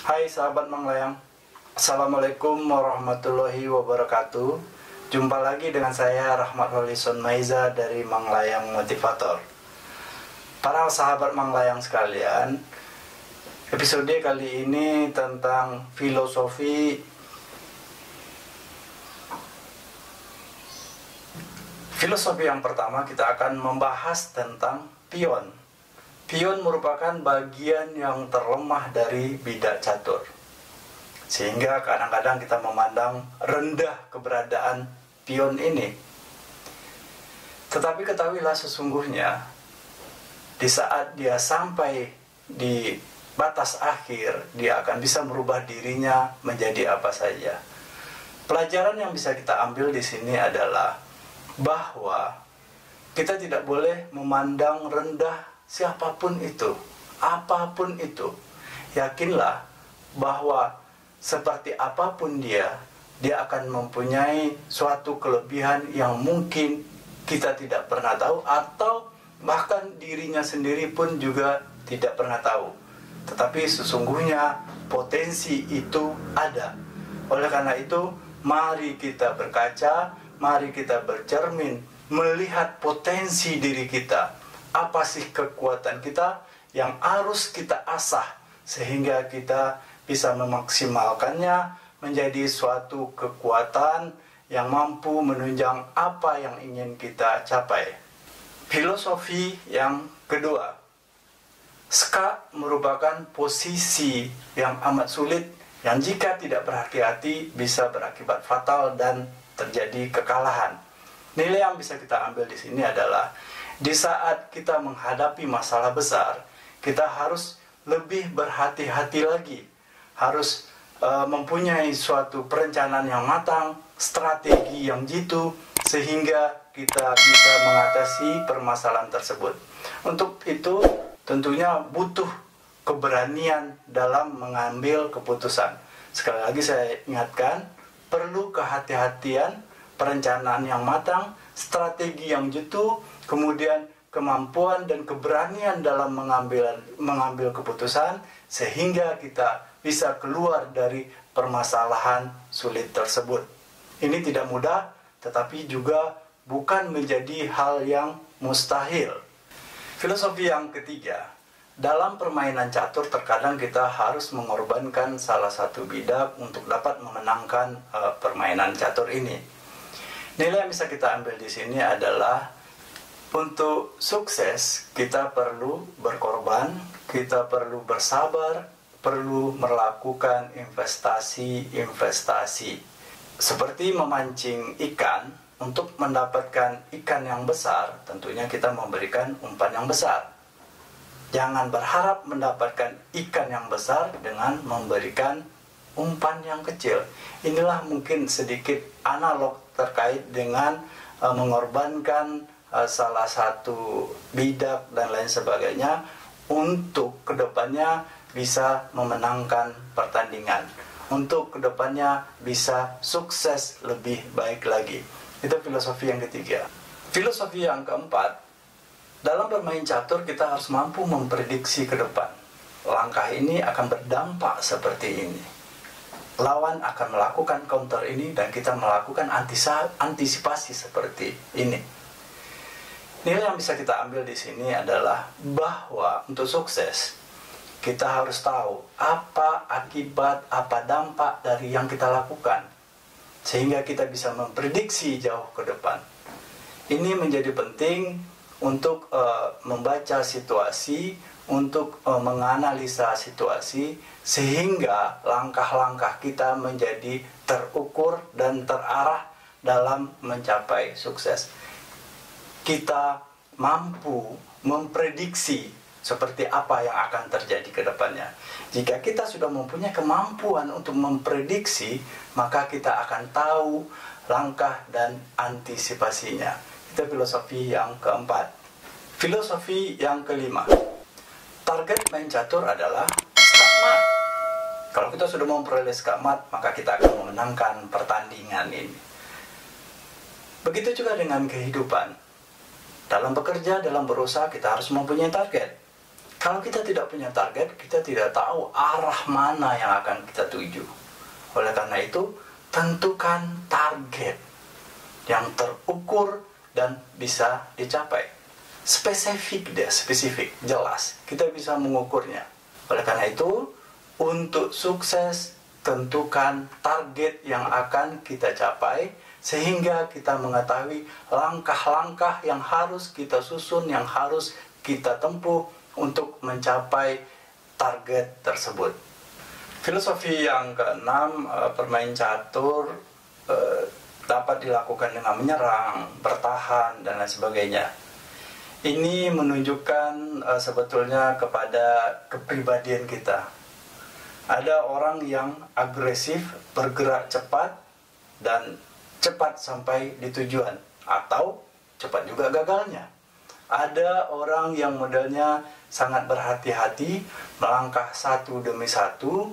Hai sahabat Manglayang, Assalamualaikum warahmatullahi wabarakatuh. Jumpa lagi dengan saya Rahmat Holison Maiza dari Manglayang Motivator. Para sahabat Manglayang sekalian, episode kali ini tentang filosofi yang pertama kita akan membahas tentang pion. Pion merupakan bagian yang terlemah dari bidak catur. Sehingga kadang-kadang kita memandang rendah keberadaan pion ini. Tetapi ketahuilah sesungguhnya, di saat dia sampai di batas akhir, dia akan bisa merubah dirinya menjadi apa saja. Pelajaran yang bisa kita ambil di sini adalah bahwa kita tidak boleh memandang rendah siapapun itu, apapun itu. Yakinlah bahwa seperti apapun dia akan mempunyai suatu kelebihan yang mungkin kita tidak pernah tahu, atau bahkan dirinya sendiri pun juga tidak pernah tahu. Tetapi sesungguhnya potensi itu ada. Oleh karena itu, mari kita berkaca, mari kita bercermin, melihat potensi diri kita. Apa sih kekuatan kita yang harus kita asah sehingga kita bisa memaksimalkannya menjadi suatu kekuatan yang mampu menunjang apa yang ingin kita capai. Filosofi yang kedua, ska merupakan posisi yang amat sulit yang jika tidak berhati-hati bisa berakibat fatal dan terjadi kekalahan. Nilai yang bisa kita ambil di sini adalah di saat kita menghadapi masalah besar, kita harus lebih berhati-hati lagi. Harus mempunyai suatu perencanaan yang matang, strategi yang jitu, sehingga kita bisa mengatasi permasalahan tersebut. Untuk itu, tentunya butuh keberanian dalam mengambil keputusan. Sekali lagi saya ingatkan, perlu kehati-hatian, perencanaan yang matang, strategi yang jitu, kemudian kemampuan dan keberanian dalam mengambil keputusan sehingga kita bisa keluar dari permasalahan sulit tersebut. Ini tidak mudah, tetapi juga bukan menjadi hal yang mustahil. Filosofi yang ketiga, dalam permainan catur terkadang kita harus mengorbankan salah satu bidak untuk dapat memenangkan permainan catur ini. Nilai yang bisa kita ambil di sini adalah untuk sukses kita perlu berkorban, kita perlu bersabar, perlu melakukan investasi. Seperti memancing ikan, untuk mendapatkan ikan yang besar, tentunya kita memberikan umpan yang besar. Jangan berharap mendapatkan ikan yang besar dengan memberikan umpan yang kecil. Inilah mungkin sedikit analog terkait dengan mengorbankan salah satu bidak dan lain sebagainya untuk kedepannya bisa memenangkan pertandingan, untuk kedepannya bisa sukses lebih baik lagi. Itu filosofi yang ketiga. Filosofi yang keempat, dalam bermain catur kita harus mampu memprediksi ke depan. Langkah ini akan berdampak seperti ini. Lawan akan melakukan counter ini dan kita melakukan antisipasi seperti ini. Nilai yang bisa kita ambil di sini adalah bahwa untuk sukses kita harus tahu apa akibat, apa dampak dari yang kita lakukan sehingga kita bisa memprediksi jauh ke depan. Ini menjadi penting untuk membaca situasi, untuk menganalisa situasi sehingga langkah-langkah kita menjadi terukur dan terarah dalam mencapai sukses. Kita mampu memprediksi seperti apa yang akan terjadi ke depannya. Jika kita sudah mempunyai kemampuan untuk memprediksi, maka kita akan tahu langkah dan antisipasinya. Itu filosofi yang keempat. Filosofi yang kelima, target main catur adalah skakmat. Kalau kita sudah memperoleh skakmat, maka kita akan memenangkan pertandingan ini. Begitu juga dengan kehidupan. Dalam bekerja, dalam berusaha, kita harus mempunyai target. Kalau kita tidak punya target, kita tidak tahu arah mana yang akan kita tuju. Oleh karena itu, tentukan target yang terukur dan bisa dicapai. Spesifik, jelas. Kita bisa mengukurnya. Oleh karena itu, untuk sukses, tentukan target yang akan kita capai, sehingga kita mengetahui langkah-langkah yang harus kita susun, yang harus kita tempuh untuk mencapai target tersebut. Filosofi yang keenam, bermain catur dapat dilakukan dengan menyerang, bertahan, dan lain sebagainya. Ini menunjukkan sebetulnya kepada kepribadian kita. Ada orang yang agresif, bergerak cepat, dan cepat sampai di tujuan, atau cepat juga gagalnya. Ada orang yang modelnya sangat berhati-hati, melangkah satu demi satu,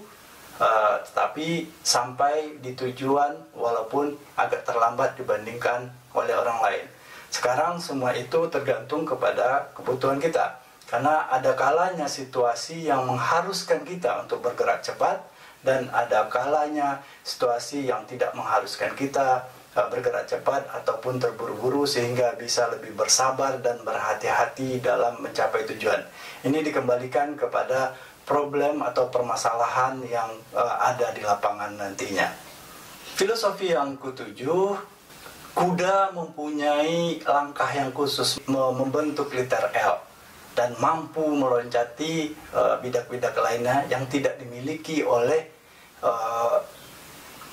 tetapi sampai di tujuan walaupun agak terlambat dibandingkan oleh orang lain. Sekarang semua itu tergantung kepada kebutuhan kita. Karena ada kalanya situasi yang mengharuskan kita untuk bergerak cepat, dan ada kalanya situasi yang tidak mengharuskan kita bergerak cepat ataupun terburu-buru, sehingga bisa lebih bersabar dan berhati-hati dalam mencapai tujuan. Ini dikembalikan kepada problem atau permasalahan yang ada di lapangan nantinya. Filosofi yang ketujuh, kuda mempunyai langkah yang khusus membentuk liter L dan mampu meloncati bidak-bidak lainnya yang tidak dimiliki oleh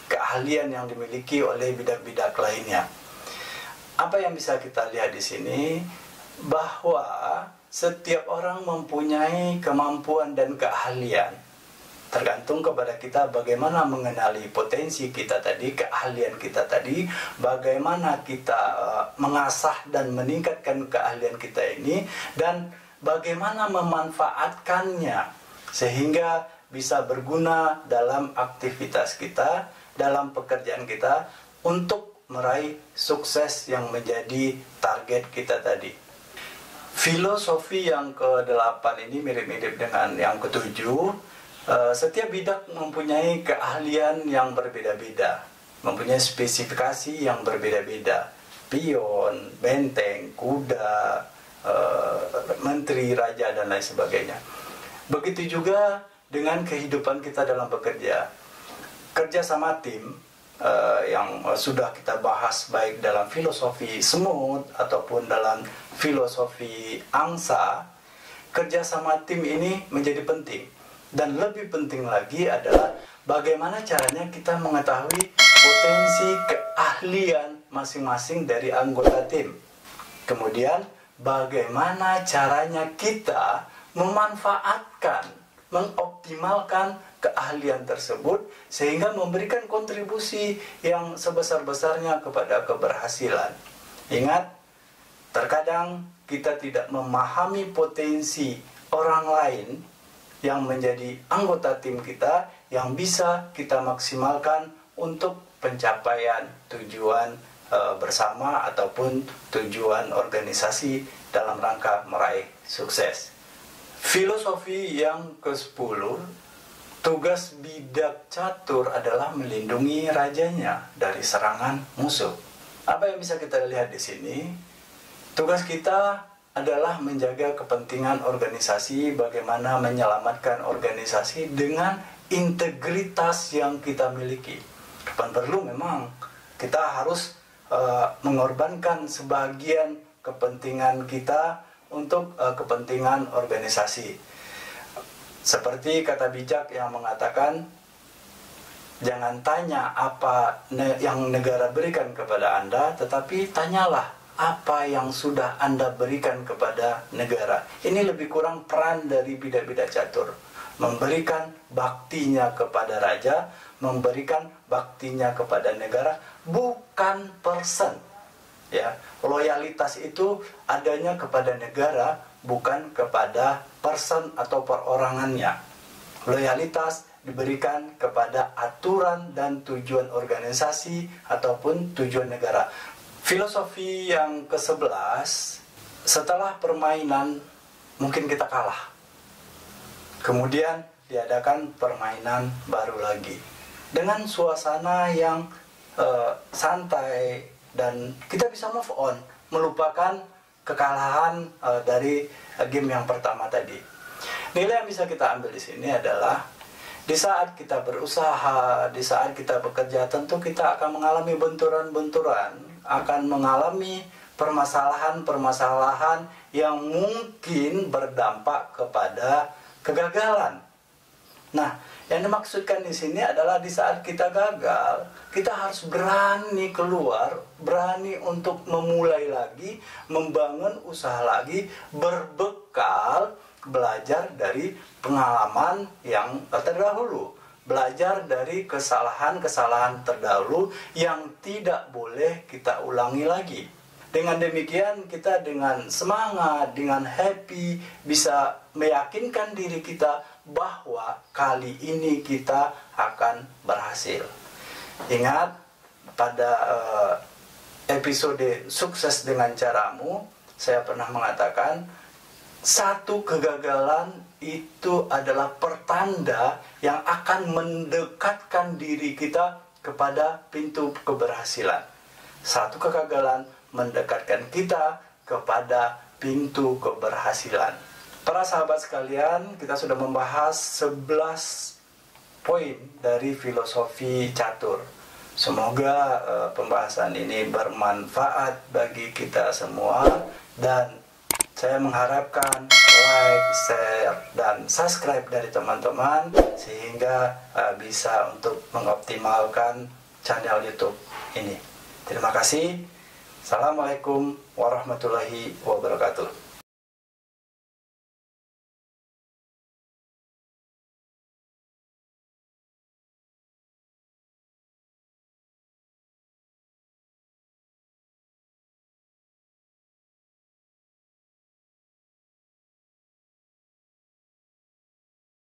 keahlian yang dimiliki oleh bidak-bidak lainnya. Apa yang bisa kita lihat di sini, bahwa setiap orang mempunyai kemampuan dan keahlian. Tergantung kepada kita bagaimana mengenali potensi kita tadi, keahlian kita tadi, bagaimana kita mengasah dan meningkatkan keahlian kita ini, dan bagaimana memanfaatkannya sehingga bisa berguna dalam aktivitas kita, dalam pekerjaan kita, untuk meraih sukses yang menjadi target kita tadi. Filosofi yang ke-8 ini mirip-mirip dengan yang ke-7. Setiap bidak mempunyai keahlian yang berbeda-beda, mempunyai spesifikasi yang berbeda-beda. Pion, benteng, kuda, menteri, raja, dan lain sebagainya. Begitu juga dengan kehidupan kita dalam bekerja. Kerja sama tim yang sudah kita bahas baik dalam filosofi semut ataupun dalam filosofi angsa, kerja sama tim ini menjadi penting. Dan lebih penting lagi adalah bagaimana caranya kita mengetahui potensi keahlian masing-masing dari anggota tim. Kemudian bagaimana caranya kita memanfaatkan, mengoptimalkan keahlian tersebut sehingga memberikan kontribusi yang sebesar-besarnya kepada keberhasilan. Ingat, terkadang kita tidak memahami potensi orang lain yang menjadi anggota tim kita yang bisa kita maksimalkan untuk pencapaian tujuan bersama ataupun tujuan organisasi dalam rangka meraih sukses. Filosofi yang ke-10, tugas bidak catur adalah melindungi rajanya dari serangan musuh. Apa yang bisa kita lihat di sini? Tugas kita adalah menjaga kepentingan organisasi, bagaimana menyelamatkan organisasi dengan integritas yang kita miliki. Kapan perlu memang kita harus mengorbankan sebagian kepentingan kita untuk kepentingan organisasi. Seperti kata bijak yang mengatakan, jangan tanya apa yang negara berikan kepada Anda, tetapi tanyalah apa yang sudah Anda berikan kepada negara. Ini lebih kurang peran dari bidak-bidak catur. Memberikan baktinya kepada raja, memberikan baktinya kepada negara, bukan person. Ya, loyalitas itu adanya kepada negara, bukan kepada person atau perorangannya. Loyalitas diberikan kepada aturan dan tujuan organisasi ataupun tujuan negara. Filosofi yang ke-11, setelah permainan mungkin kita kalah. Kemudian diadakan permainan baru lagi dengan suasana yang santai, dan kita bisa move on, melupakan kekalahan dari game yang pertama tadi. Nilai yang bisa kita ambil di sini adalah di saat kita berusaha, di saat kita bekerja, tentu kita akan mengalami benturan-benturan, akan mengalami permasalahan-permasalahan yang mungkin berdampak kepada kegagalan. Nah, yang dimaksudkan di sini adalah di saat kita gagal, kita harus berani keluar, berani untuk memulai lagi, membangun usaha lagi, berbekal belajar dari pengalaman yang terdahulu, belajar dari kesalahan-kesalahan terdahulu yang tidak boleh kita ulangi lagi. Dengan demikian kita dengan semangat, dengan happy, bisa meyakinkan diri kita bahwa kali ini kita akan berhasil. Ingat, pada episode Sukses Dengan Caramu, saya pernah mengatakan, satu kegagalan itu adalah pertanda yang akan mendekatkan diri kita kepada pintu keberhasilan. Satu kegagalan mendekatkan kita kepada pintu keberhasilan. Para sahabat sekalian, kita sudah membahas 11 poin dari filosofi catur. Semoga pembahasan ini bermanfaat bagi kita semua, dan saya mengharapkan like, share, dan subscribe dari teman-teman sehingga bisa untuk mengoptimalkan channel YouTube ini. Terima kasih. Assalamualaikum warahmatullahi wabarakatuh.